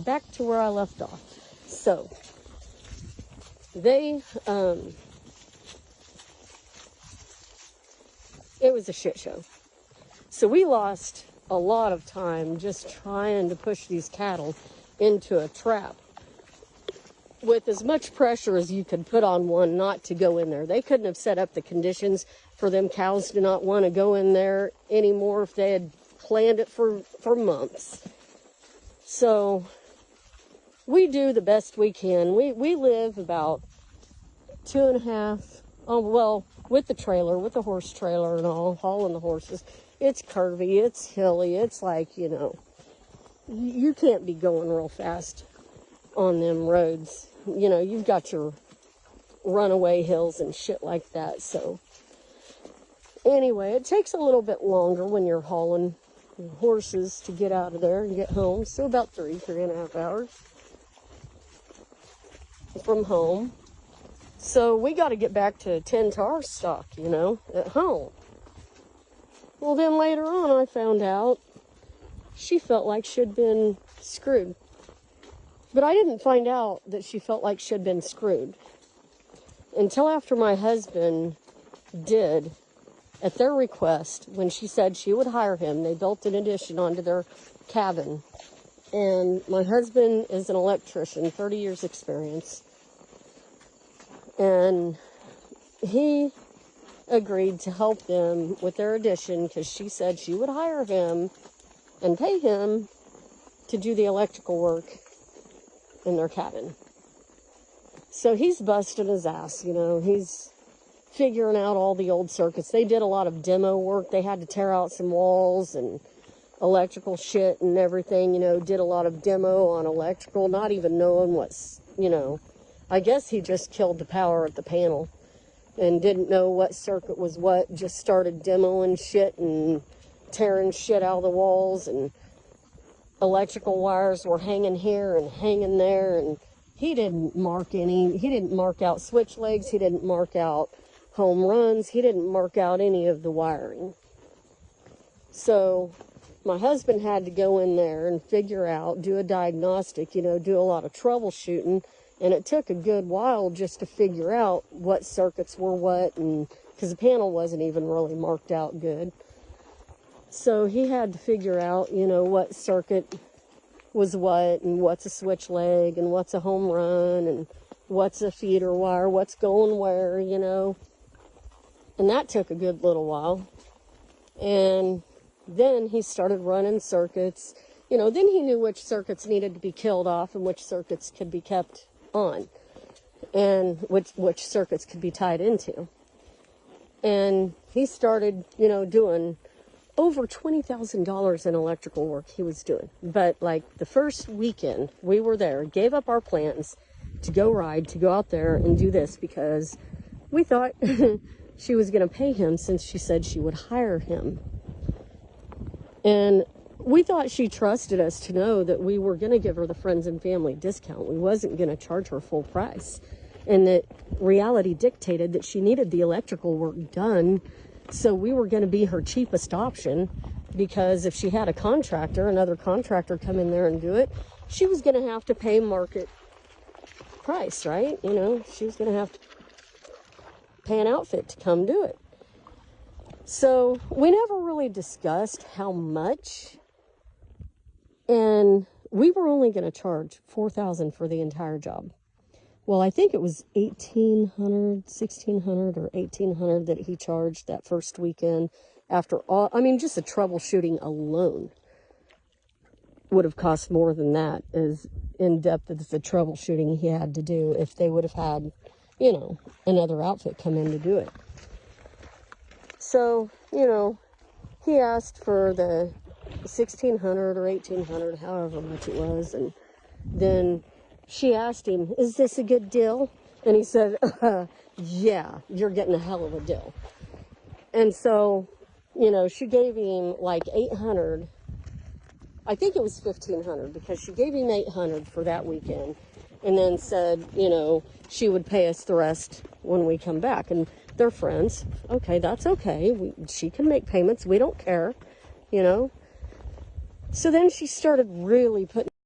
back to where I left off. So, they, it was a shit show. So we lost a lot of time just trying to push these cattle into a trap with as much pressure as you could put on one not to go in there. They couldn't have set up the conditions for them cows to not want to go in there anymore if they had planned it for months. So we do the best we can. We live about 2.5, with the trailer, with the horse trailer and all, hauling the horses. It's curvy, it's hilly, it's like, you know, you can't be going real fast on them roads. You know, you've got your runaway hills and shit like that. So anyway, it takes a little bit longer when you're hauling horses to get out of there and get home. So about 3.5 hours from home. So we got to get back to 10 to our stock, you know, at home. Well, then later on, I found out she felt like she'd been screwed. But I didn't find out that she felt like she'd been screwed until after my husband did, at their request, when she said she would hire him. They built an addition onto their cabin. And my husband is an electrician, 30 years experience. And he agreed to help them with their addition because she said she would hire him and pay him to do the electrical work in their cabin. So he's busting his ass, you know. He's figuring out all the old circuits. They did a lot of demo work. They had to tear out some walls and electrical shit and everything, you know, did a lot of demo on electrical, not even knowing what's, you know, I guess he just killed the power at the panel and didn't know what circuit was what, just started demoing shit and tearing shit out of the walls, and electrical wires were hanging here and hanging there, and he didn't mark out switch legs, he didn't mark out home runs, he didn't mark out any of the wiring. So my husband had to go in there and figure out, do a diagnostic, you know, do a lot of troubleshooting. And it took a good while just to figure out what circuits were what, and because the panel wasn't even really marked out good. So he had to figure out, you know, what circuit was what, and what's a switch leg, and what's a home run, and what's a feeder wire, what's going where, you know. And that took a good little while. And then he started running circuits. You know, then he knew which circuits needed to be killed off and which circuits could be kept on, and which circuits could be tied into. And he started, you know, doing over $20,000 in electrical work he was doing. But like the first weekend we were there, gave up our plans to go ride, to go out there and do this, because we thought she was going to pay him since she said she would hire him. And we thought she trusted us to know that we were going to give her the friends and family discount. We wasn't going to charge her full price. And that reality dictated that she needed the electrical work done. So we were going to be her cheapest option, because if she had another contractor come in there and do it, she was going to have to pay market price, right? You know, she was going to have to pay an outfit to come do it. So we never really discussed how much. And we were only going to charge $4,000 for the entire job. Well, I think it was $1,800, $1,600, or $1,800 that he charged that first weekend. After all, I mean, just the troubleshooting alone would have cost more than that, as in-depth as the troubleshooting he had to do if they would have had, you know, another outfit come in to do it. So, you know, he asked for the $1,600 or $1,800, however much it was, and then she asked him, "Is this a good deal?" And he said, "Yeah, you're getting a hell of a deal." And so, you know, she gave him like $800. I think it was $1,500, because she gave him $800 for that weekend, and then said, you know, she would pay us the rest when we come back. And they're friends. Okay, that's okay. She can make payments. We don't care, you know. So then she started really putting